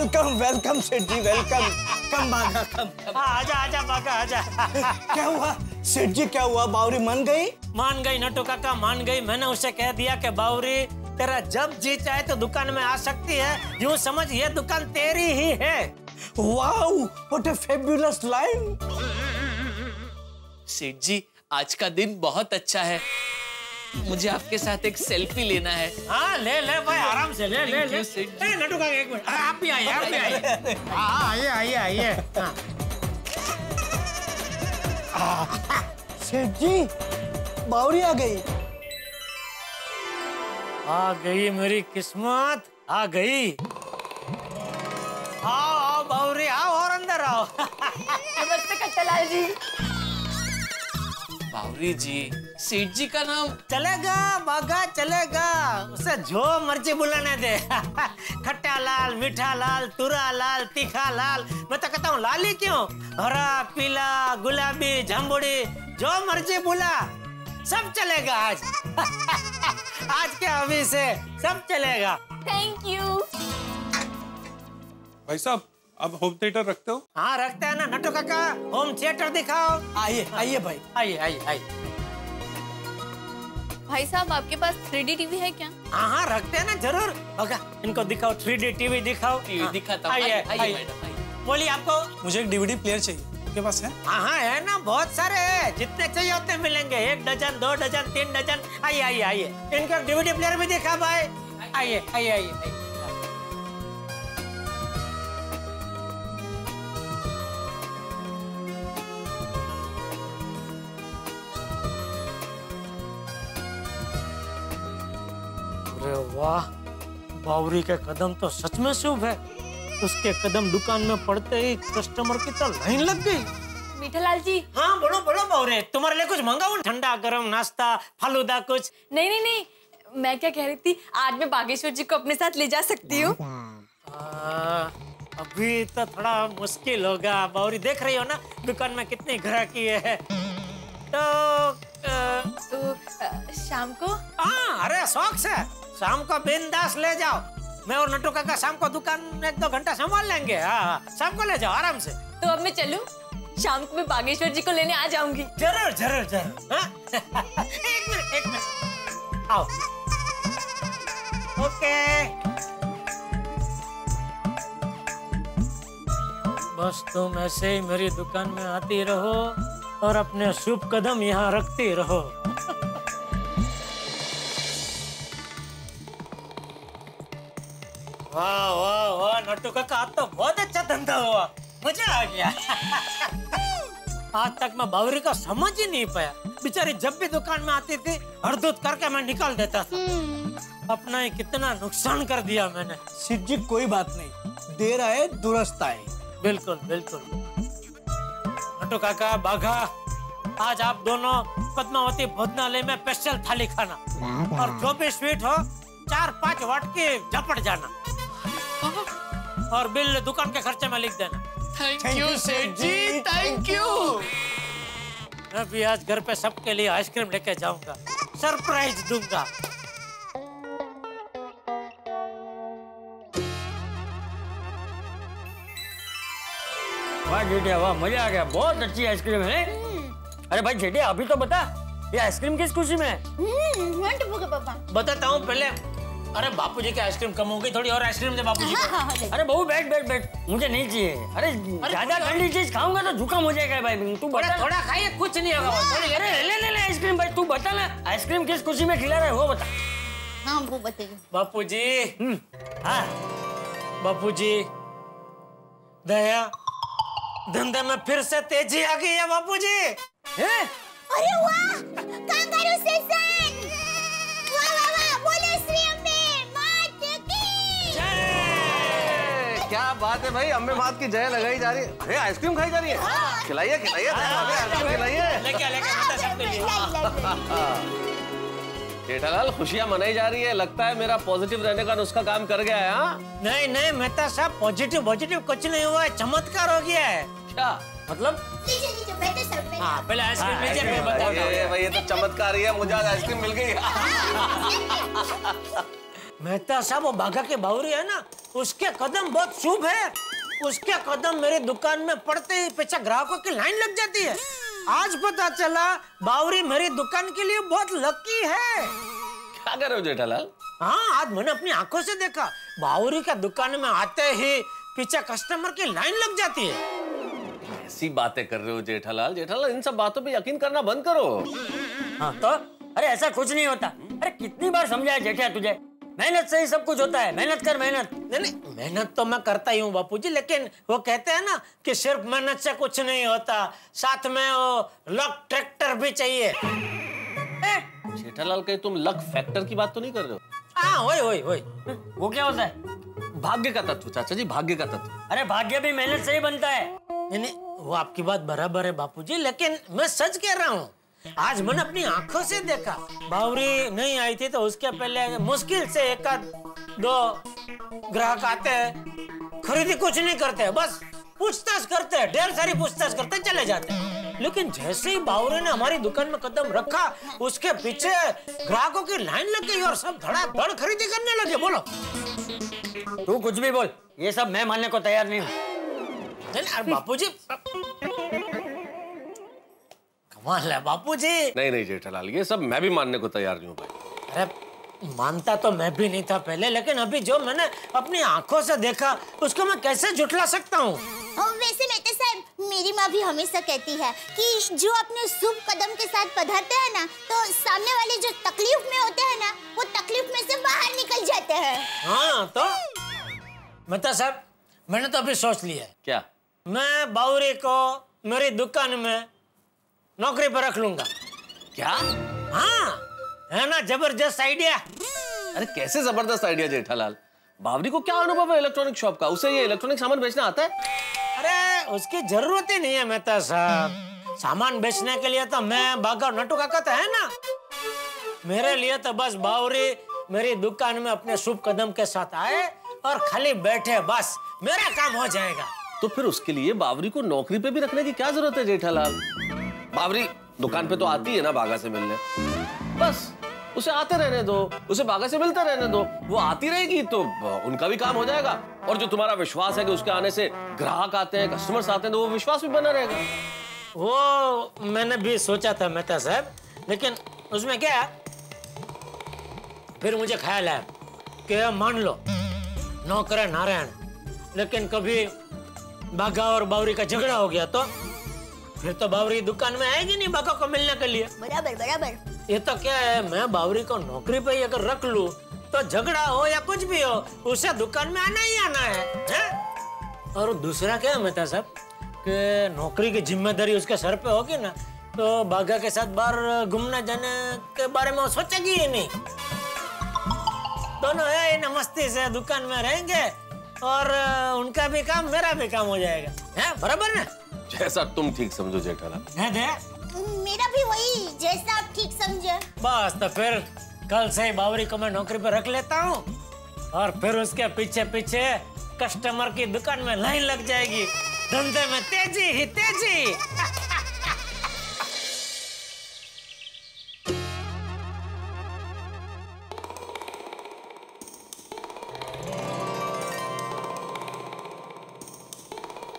Welcome welcome सेठ जी, welcome. कम बाघा, कम। आजा आजा बाघा आजा। क्या हुआ सेठ जी, क्या हुआ? बावरी मान गई? मान गई नटू काका, मान गई। मैंने उसे कह दिया कि बावरी तेरा जब जी चाहे तो दुकान में आ सकती है, यूं समझ ये दुकान तेरी ही है। Wow, what a fabulous line. सेठ जी, आज का दिन बहुत अच्छा है, मुझे आपके साथ एक सेल्फी लेना है। हाँ ले ले भाई, आराम से ले ले ले। नटू काका एक मिनट, आप भी आइए, आप भी आइए। हाँ आइए आइए आइए। सेठ जी, बावरी आ गई। आ गई मेरी किस्मत, आ गई। आओ आओ बावरी, आओ और अंदर आओ। नमस्ते कट्टालाल जी। बावरी जी, सेठ जी का नाम चलेगा बाघा, चलेगा, उसे जो मर्जी बुलाने दे। खट्टा लाल, मीठा लाल, तुरा लाल, तीखा लाल, मैं तो कहता हूँ लाली क्यों, हरा, पीला, गुलाबी, जामुड़ी, जो मर्जी बुला, सब चलेगा आज। आज के अभी से सब चलेगा। Thank you. भाई साहब, अब होम थिएटर रखते हो? हाँ रखते हैं ना नटू काका, होम थिएटर दिखाओ। आइए आइए भाई, आइए आइए आइए। भाई साहब, आपके पास 3D टीवी है क्या? हाँ हाँ रखते हैं ना, जरूर। होगा, इनको दिखाओ, 3D टीवी दिखाओ। टीवी दिखाता हूँ। आइए आइए आइए। मैडम, आइए। बोलिए आपको। मुझे एक डीवीडी प्लेयर चाहिए, आपके पास है? हाँ हाँ है ना, बहुत सारे हैं, जितने चाहिए उतने मिलेंगे। 1 डजन, 2 डजन, 3 डजन। आइए आइए आइए, इनका डीवीडी प्लेयर भी दिखा भाई। आइए आइए आइए। अरे वाह, बावरी के कदम तो सच में शुभ है। उसके कदम दुकान में पड़ते ही कस्टमर की तो लाइन लग गई। मीठालाल जी। हाँ बोलो बोलो बावरी, तुम्हारे लिए कुछ मंगाऊं? ठंडा गरम नाश्ता, फालूदा कुछ? नहीं नहीं नहीं, मैं क्या कह रही थी, आज मैं बागेश्वर जी को अपने साथ ले जा सकती हूँ? अभी तो थोड़ा मुश्किल होगा बावरी, देख रही हो ना दुकान में कितनी ग्राहकी है। तो शाम को? हाँ अरे शौक से, शाम को बिंदास ले जाओ। मैं और नटू काका शाम को दुकान 1-2 घंटा संभाल लेंगे। हाँ शाम को ले जाओ आराम से। तो अब मैं चलूं? शाम को मैं बागेश्वर जी को लेने आ जाऊंगी। जरूर जरूर जरूर। हाँ? एक मिनट आओ। ओके, बस तुम ऐसे ही मेरी दुकान में आती रहो और अपने शुभ कदम यहाँ रखती रहो। वाह वाह वाह नट्टू काका, आज तो बहुत अच्छा धंधा हुआ, मजा आ गया। आज तक मैं बावरी का समझ ही नहीं पाया, बेचारी जब भी दुकान में आती थी हड़दूत करके मैं निकाल देता था। अपना ही कितना नुकसान कर दिया मैंने। सेठ जी कोई बात नहीं, देर आए दुरुस्त आए। बिल्कुल बिल्कुल। नट्टू काका, बाघा, आज आप दोनों पद्मावती भोजनालय में स्पेशल थाली खाना, और जो भी स्वीट हो 4-5 वाट की झपट जाना, और बिल दुकान के खर्चे में लिख देना। थैंक यू सेठ जी, थैंक यू। मैं भी आज घर पे सबके लिए आइसक्रीम लेके जाऊंगा, सरप्राइज दूंगा। वाह जेठिया वाह, मजा आ गया, बहुत अच्छी आइसक्रीम है। अरे भाई जेठिया, अभी तो बता, ये आइसक्रीम किस खुशी में है? बताता हूँ पहले। अरे बापूजी की आइसक्रीम कम हो गई, थोड़ी और आइसक्रीम दे बापूजी को। अरे बहू बैठ बैठ बैठ, मुझे नहीं चाहिए। अरे ज्यादा ठंडी चीज खाऊंगा तो जुकाम हो जाएगा भाई। तू बता। थोड़ा खाइए, कुछ नहीं होगा। अरे ले ले ले आइसक्रीम भाई, तू बता ना, आइसक्रीम किस खुशी में खिला रहे हो, वो बता। हाँ वो बताइए। बापूजी। हाँ बापूजी, दया धंधे में फिर से तेजी आ गई है बापूजी। अरे वाह, कंगारू सेशन, वाह वाह वाह, बोलो श्री अम्बे मात की जय। क्या बात है भाई, अम्बे मात की जय लगाई जा रही है। अरे आइसक्रीम खाई जा रही है, खिलाइए खिलाइए खिलाइए। जेठालाल, खुशियां मनाई जा रही है, लगता है मेरा पॉजिटिव रहने का नुस्खा काम कर गया है। हाँ नहीं नहीं मेहता साहब, पॉजिटिव कुछ नहीं हुआ है, चमत्कार हो गया है। क्या मतलब? हाँ पहले आइसक्रीम लीजिए, फिर बताता हूँ। भाई ये तो चमत्कार ही है, मुझे आज आइसक्रीम मिल गई। मेहता साहब वो बाघा के बावरी है ना, उसके कदम बहुत शुभ है। उसके कदम मेरी दुकान में पड़ते ही पीछे ग्राहकों की लाइन लग जाती है। आज पता चला बावरी मेरी दुकान के लिए बहुत लकी है। क्या कर रहे हो जेठालाल? हाँ, आज मैंने अपनी आंखों से देखा, बावरी का दुकान में आते ही पीछे कस्टमर की लाइन लग जाती है। ऐसी बातें कर रहे हो जेठालाल? जेठालाल इन सब बातों पे यकीन करना बंद करो। हाँ तो अरे ऐसा कुछ नहीं होता। अरे कितनी बार समझाया जेठा तुझे, मेहनत से ही सब कुछ होता है, मेहनत कर मेहनत। नहीं, मेहनत तो मैं करता ही हूँ बापूजी, लेकिन वो कहते हैं ना कि सिर्फ मेहनत से कुछ नहीं होता, साथ में वो लक ट्रैक्टर भी चाहिए। जेठालाल कहीं तुम लक फैक्टर की बात तो नहीं कर रहे हो? हाँ, वही। वो क्या होता है? भाग्य का तत्व चाचा जी, भाग्य का तत्व। अरे भाग्य भी मेहनत से ही बनता है। नहीं, वो आपकी बात बराबर है बापूजी, लेकिन मैं सच कह रहा हूँ। आज मैंने अपनी आंखों से देखा, बावरी नहीं आई थी तो उसके पहले मुश्किल से 1-2 ग्राहक आते हैं, खरीदी कुछ नहीं करते, बस पूछताछ करते हैं, ढेर सारी पूछताछ करते चले जाते हैं। लेकिन जैसे ही बावरी ने हमारी दुकान में कदम रखा, उसके पीछे ग्राहकों की लाइन लग गई और सब धड़ाधड़ खरीदी करने लगे। बोलो, तू कुछ भी बोल, ये सब मैं मानने को तैयार नहीं हूँ। बापूजी कमाल है बापूजी। नहीं जेठालाल, ये सब मैं भी मानने को तैयार नहीं हूँ भाई। अरे मानता तो मैं भी नहीं था पहले, लेकिन अभी जो मैंने अपनी आंखों से देखा उसको मैं कैसे झुठला सकता हूँ। वैसे मेहता साहब, मेरी माँ भी हमेशा कहती है कि जो अपने शुभ कदम के साथ पधारते हैं ना, तो सामने वाले जो तकलीफ में होते हैं ना, वो तकलीफ में से बाहर निकल जाते हैं। हाँ तो मेहता साहब, मैंने तो अभी सोच लिया है। क्या? मैं बावरी को मेरी दुकान में नौकरी पर रख लूंगा। क्या? हाँ, है ना जबरदस्त आइडिया? अरे कैसे जबरदस्त आइडिया जेठालाल? बावरी को क्या अनुभव है इलेक्ट्रॉनिक शॉप का? उसे ये इलेक्ट्रॉनिक सामान बेचना आता है? अरे उसकी जरूरत ही नहीं है मेहता साहब, सामान बेचने के लिए तो मैं बाघा और नट्टू काका तो है ना। मेरे लिए तो बस बावरी मेरी दुकान में अपने शुभ कदम के साथ आए और खाली बैठे, बस मेरा काम हो जाएगा। तो फिर उसके लिए बावरी को नौकरी पे भी रखने की क्या जरूरत है जेठालाल? बावरी दुकान पे तो आती है ना बाघा से मिलने, बस उसे आते रहने दो, उसे बाघा से मिलते रहने दो, वो आती रहेगी तो उनका भी काम हो जाएगा। और जो तुम्हारा विश्वास है कि उसके आने से ग्राहक आते हैं, कस्टमर्स आते हैं, तो वो विश्वास भी बना रहेगा। वो मैंने भी सोचा था मेहता साहब, लेकिन उसमें क्या है, फिर मुझे ख्याल है कि मान लो नौकर है नारायण, लेकिन कभी बाघा और बावरी का झगड़ा हो गया तो फिर तो बावरी दुकान में आएगी नहीं बाघा को मिलने के लिए। बराबर। ये तो क्या है, मैं बावरी को नौकरी पे अगर रख लूं तो झगड़ा हो या कुछ भी हो, उसे दुकान में आना ही आना है? और दूसरा क्या है मेहता साहब कि नौकरी की जिम्मेदारी उसके सर पे होगी ना, तो बाघा के साथ बाहर घूमने जाने के बारे में वो सोचेगी ही नहीं। दोनों है इन मस्ती से दुकान में रहेंगे और उनका भी काम मेरा भी काम हो जाएगा, है बराबर ना? जैसा तुम ठीक समझो जेठालाल। मेरा भी वही, जैसा आप ठीक समझे। बस तो फिर कल से ही बावरी को मैं नौकरी पर रख लेता हूँ और फिर उसके पीछे पीछे कस्टमर की दुकान में लाइन लग जाएगी, धंधे में तेजी ही तेजी।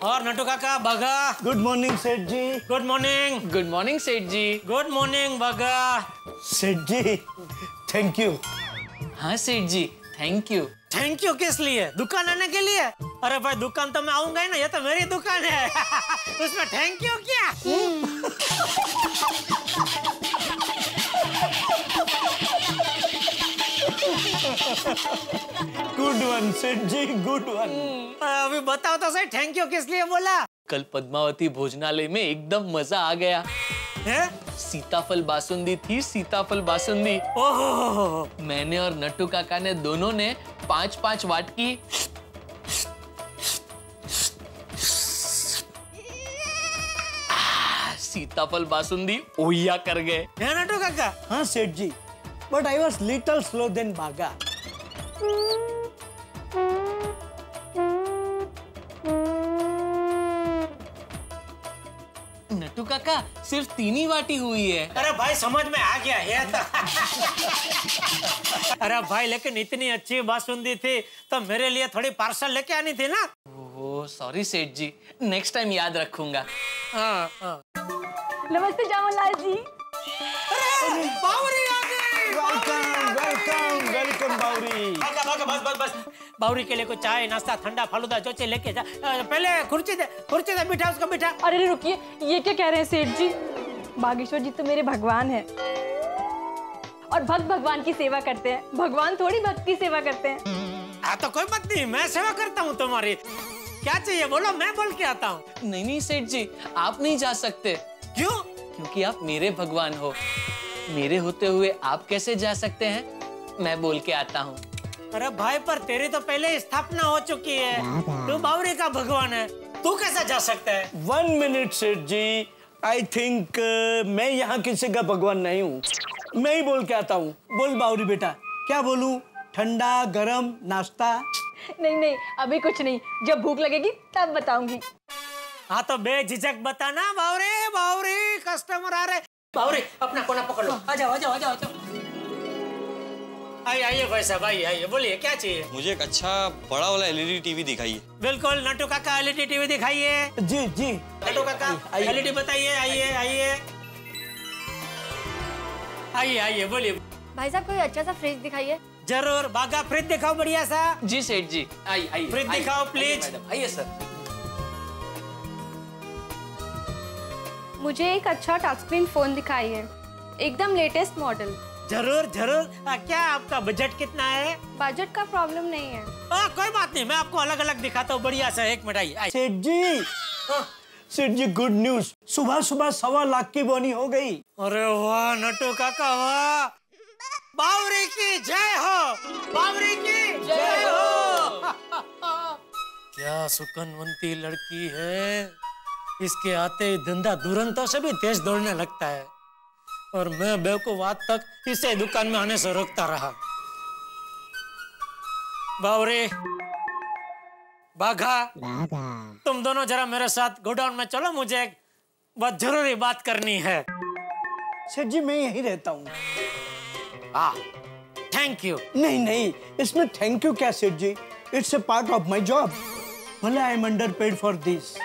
और नट्टू काका, बाघा। गुड मॉर्निंग सेठ जी। Good morning. गुड मॉर्निंग सेठ जी। गुड मॉर्निंग बाघा। सेठ जी थैंक यू। हाँ सेठ जी, थैंक यू। थैंक यू किस लिए? दुकान आने के लिए? अरे भाई दुकान तो मैं आऊंगा ही ना, ये तो मेरी दुकान है। उसमें थैंक यू क्या? गुड वन सेठ जी, गुड वन। अभी बताओ तो सही, थैंक यू किस लिए बोला? कल पद्मावती भोजनालय में एकदम मजा आ गया है? सीताफल बासुंदी थी, सीताफल बासुंदी। ओहो, मैंने और नट्टू काका ने दोनों ने 5-5 वाटकी सीताफल बासुंदी ओहिया कर गए। है नट्टू काका? हाँ सेठ जी, but I was little slow then Bagha. Nattu काका सिर्फ 3 ही बाटी हुई है। अरे भाई समझ में आ गया ये तो। अरे भाई लेकिन इतनी अच्छी बासुंदी थी तो मेरे लिए थोड़ी पार्सल लेके आनी थी ना। ओह सॉरी सेठ जी, नेक्स्ट टाइम याद रखूंगा। हाँ हाँ। नमस्ते जामनलाल जी। अरे बावरी आ गई। वेलकम वेलकम वेलकम बावरी। बस बावरी के लिए कोई चाय नाश्ता ठंडा फालूदा जो चाहिए लेके जा। पहले कुर्सी दे बिठा उसको बिठा। अरे रुकिए, ये क्या कह रहे हैं सेठ जी? बागेश्वर जी तो मेरे भगवान हैं और भक्त भगवान की सेवा करते हैं, भगवान थोड़ी भक्त की सेवा करते हैं। हाँ तो कोई बात नहीं, मैं सेवा करता हूँ तुम्हारी। क्या चाहिए बोलो, मैं बोल के आता हूँ। नहीं सेठ जी, आप नहीं जा सकते। क्यों? क्योंकि आप मेरे भगवान हो। मेरे होते हुए आप कैसे जा सकते हैं? मैं बोल के आता हूँ। अरे भाई पर तेरी तो पहले स्थापना हो चुकी है, तू बावरी का भगवान है, तू कैसे जा सकता है? 1 मिनट सेठ जी, आई थिंक मैं यहाँ किसी का भगवान नहीं हूँ, मैं ही बोल के आता हूँ। बोल बावरी बेटा, क्या बोलूँ? ठंडा गरम नाश्ता? नहीं अभी कुछ नहीं, जब भूख लगेगी तब बताऊंगी। हाँ तो बेझिझक बताना। बावरी कस्टमर आ रहे। बावरी अपना कोना पकड़ लो। आ जाओ। आइए भाई साहब, आइए बोलिए क्या चाहिए? मुझे एक अच्छा बड़ा वाला एलईडी टीवी दिखाइए। बिल्कुल नट्टू काका एलईडी टीवी दिखाइए। जी नट्टू काका एलईडी बताइए। आइए बोलिए। भाई साहब कोई अच्छा सा फ्रिज दिखाइए। जरूर, बागा फ्रिज दिखाओ बढ़िया सा। जी सेठ जी, आइए फ्रिज दिखाओ प्लीज। आइए सर। मुझे एक अच्छा टच स्क्रीन फोन दिखाइए, एकदम लेटेस्ट मॉडल। जरूर। क्या आपका बजट कितना है? बजट का प्रॉब्लम नहीं है। कोई बात नहीं, मैं आपको अलग अलग दिखाता हूँ बढ़िया सा। एक मिनट आइए। सेठ जी गुड न्यूज, सुबह 1.25 लाख की बोनी हो गई। अरे वाह नट्टू काका वाह, बावरी की जय हो, बावरी की जय हो। क्या सुकनवंती लड़की है, इसके आते ही धंधा दुरंतों से भी तेज दौड़ने लगता है और मैं बेवकूफ आज तक इसे दुकान में आने से रोकता रहा। बावरी, बाघा, तुम दोनों जरा मेरे साथ गोडाउन में चलो, मुझे एक बहुत जरूरी बात करनी है। सेठ जी मैं यहीं रहता हूँ। Thank you. नहीं, इसमें थैंक यू क्या सेठ जी, it's a part of my job. भले I am underpaid for this.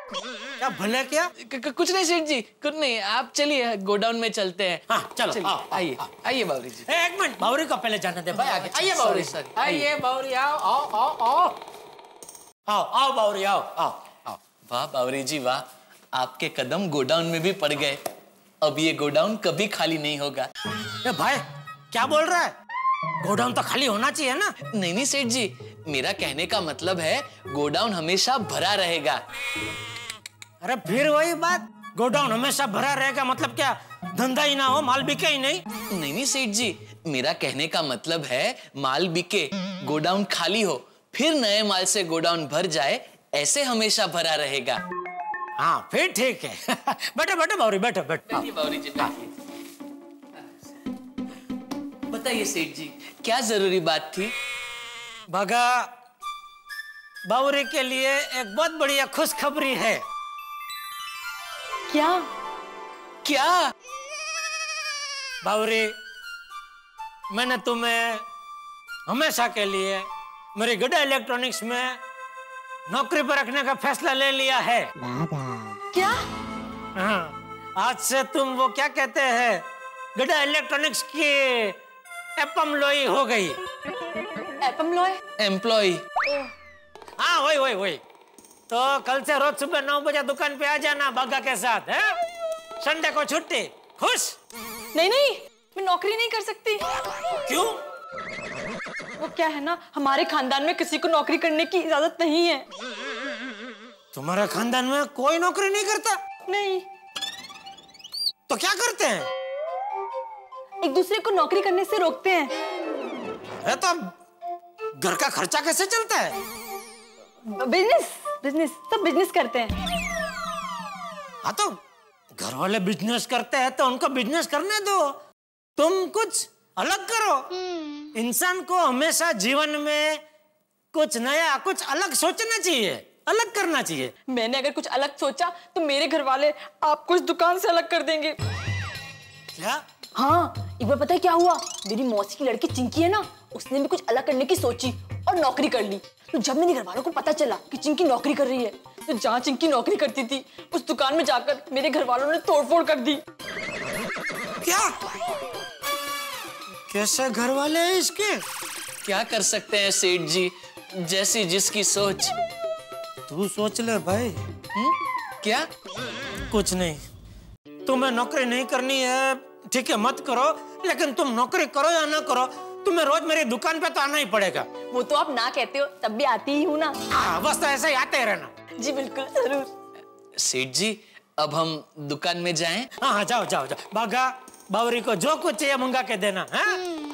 क्या भले क्या? कुछ नहीं सेठ जी, कुछ नहीं। आप चलिए गोडाउन में चलते हैं। हाँ चलो। आइए बावरी जी। एक मिनट, बावरी को पहले जाने दे भाई। आगे आइए बावरी। सॉरी। आइए बावरी, आओ बावरी, आओ। वाह बावरी जी वाह, आपके कदम गोडाउन में भी पड़ गए। अब ये गोडाउन कभी खाली नहीं होगा। भाई क्या बोल रहा है? गोडाउन तो खाली होना चाहिए ना। नहीं सेठ जी, मेरा कहने का मतलब है गोडाउन हमेशा भरा रहेगा। अरे फिर वही बात, गोडाउन हमेशा भरा रहेगा मतलब क्या धंधा ही ना हो, माल बिके ही नहीं? नहीं सेठ जी, मेरा कहने का मतलब है माल बिके, गोडाउन खाली हो, फिर नए माल से गोडाउन भर जाए, ऐसे हमेशा भरा रहेगा। हाँ फिर ठीक है। बैठो बावरी, बैठो। बावरी जी बैठिए। बताइए सेठ जी, क्या जरूरी बात थी? भागा, बावरी के लिए एक बहुत बढ़िया खुशखबरी है। क्या? बावरी, मैंने तुम्हें हमेशा के लिए मेरी गड्ढा इलेक्ट्रॉनिक्स में नौकरी पर रखने का फैसला ले लिया है। क्या? हाँ, आज से तुम वो क्या कहते हैं, गड्ढा इलेक्ट्रॉनिक्स की एम्प्लॉय हो गई। एम्प्लॉय? हाँ वही। तो कल से रोज सुबह 9 बजे दुकान पे आ जाना बागा के साथ, है? संडे को छुट्टी। खुश? नहीं, मैं नौकरी नहीं कर सकती। क्यों? वो क्या है ना, हमारे खानदान में किसी को नौकरी करने की इजाजत नहीं है। तुम्हारे खानदान में कोई नौकरी नहीं करता? नहीं। तो क्या करते हैं? एक दूसरे को नौकरी करने से रोकते हैं। है तो घर का खर्चा कैसे चलता है? बिजनेस सब बिजनेस करते हैं। हाँ तो घर वाले बिजनेस करते हैं तो उनको बिजनेस करने दो, तुम कुछ अलग करो। इंसान को हमेशा जीवन में कुछ नया, कुछ अलग सोचना चाहिए। अलग करना चाहिए। मैंने अगर कुछ अलग सोचा तो मेरे घर वाले आपको इस दुकान से अलग कर देंगे। क्या? हाँ, एक बार पता है क्या हुआ, मेरी मौसी की लड़की चिंकी है ना, उसने भी कुछ अलग करने की सोची और नौकरी कर ली। तो जब मेरे घर वालों को पता चला कि चिंकी नौकरी कर रही है, तो जहाँ चिंकी नौकरी करती थी उस दुकान में जाकर मेरे घर वालों ने तोड़फोड़ कर दी। क्या? कैसे घर वाले हैं इसके? क्या कर सकते हैं सेठ जी, जैसी जिसकी सोच। तू सोच ले भाई। क्या? कुछ नहीं, तुम्हें नौकरी नहीं करनी है ठीक है, मत करो, लेकिन तुम नौकरी करो या ना करो, तुम्हें रोज मेरी दुकान पे तो आना ही पड़ेगा। वो तो आप ना कहते हो, तब भी आती ही हूँ ना। हाँ, बस तो ऐसे ही आते ही रहना। जी बिल्कुल, जरूर। सेठ जी, अब हम दुकान में जाएं? हाँ हाँ, जाओ जाओ जाओ। बागा, बावरी को जो कुछ चाहिए मंगा के देना है,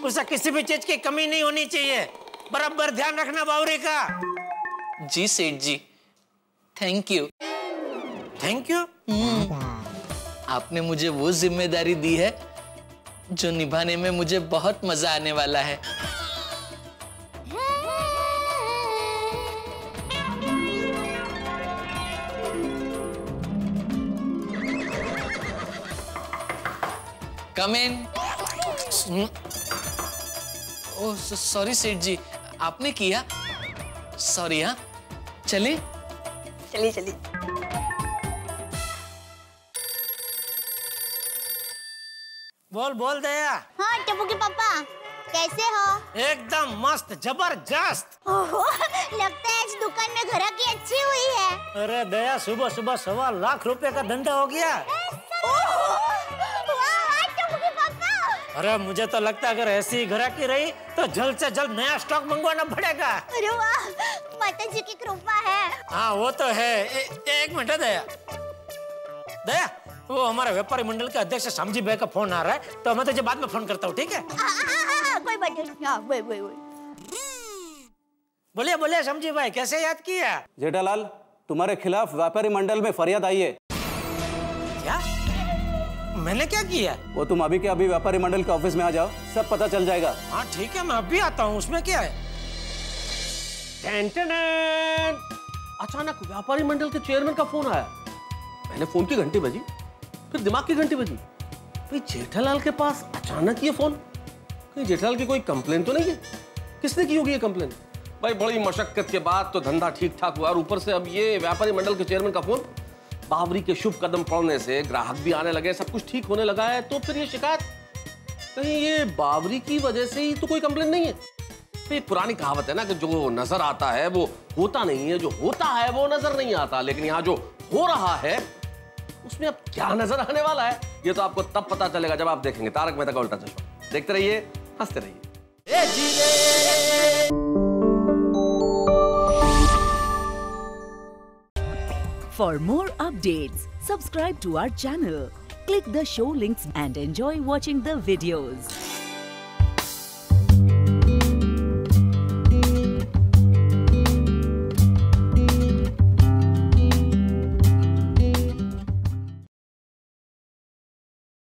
उसे किसी भी चीज की कमी नहीं होनी चाहिए। बराबर ध्यान रखना बावरी का। जी सेठ जी, थैंक यू। Thank you. आपने मुझे वो जिम्मेदारी दी है जो निभाने में मुझे बहुत मजा आने वाला है। कम इन। ओह सॉरी सेठ जी, आपने किया? सॉरी। हाँ, चले? चलिए चलिए। बोल बोल दया। हाँ टप्पू के पापा, कैसे हो? एकदम मस्त, जबरदस्त। ओहो, लगता है आज दुकान में ग्राहकी अच्छी हुई है। अरे दया, सुबह सुबह 1.25 लाख रुपए का धंधा हो गया। वाह टप्पू के पापा। अरे मुझे तो लगता है अगर ऐसी ग्राहकी रही तो जल्द से जल्द नया स्टॉक मंगवाना पड़ेगा। अरे वाह, माता जी की कृपा है। हाँ वो तो है। एक मिनट दया। दया, वो हमारे व्यापारी मंडल के अध्यक्ष शामजी भाई का फोन आ रहा है, तो मैं तुझे बाद में फोन करता हूँ, ठीक है? कोई बात नहीं। हाँ, बोलिए बोलिए शामजी भाई, कैसे याद किया? जेठालाल, तुम्हारे खिलाफ व्यापारी मंडल में फरियाद आई है। क्या? मैंने क्या किया? वो तुम अभी के अभी व्यापारी मंडल के ऑफिस में आ जाओ, सब पता चल जाएगा। हाँ ठीक है, मैं अभी आता हूँ, उसमें क्या है? अचानक व्यापारी मंडल के चेयरमैन का फोन आया। मैंने फोन की घंटी बजी, फिर दिमाग की घंटी बजी। भाई जेठालाल के पास अचानक ये फोन, कहीं जेठालाल की कोई कंप्लेन तो नहीं है? किसने की होगी ये कंप्लेन? भाई बड़ी मशक्कत के बाद तो धंधा ठीक ठाक हुआ, और ऊपर से अब ये व्यापारी मंडल के चेयरमैन का फोन। बावरी के शुभ कदम पड़ने से ग्राहक भी आने लगे, सब कुछ ठीक होने लगा है, तो फिर ये शिकायत कहीं ये बावरी की वजह से ही तो कोई कंप्लेन नहीं है? तो एक पुरानी कहावत है ना कि जो नजर आता है वो होता नहीं है, जो होता है वो नजर नहीं आता। लेकिन यहाँ जो हो रहा है उसमें अब क्या नजर आने वाला है, ये तो आपको तब पता चलेगा जब आप देखेंगे तारक मेहता का उल्टा चश्मा। देखते रहिए, हंसते रहिए। For more updates, subscribe to our channel, click the show links and enjoy watching the videos.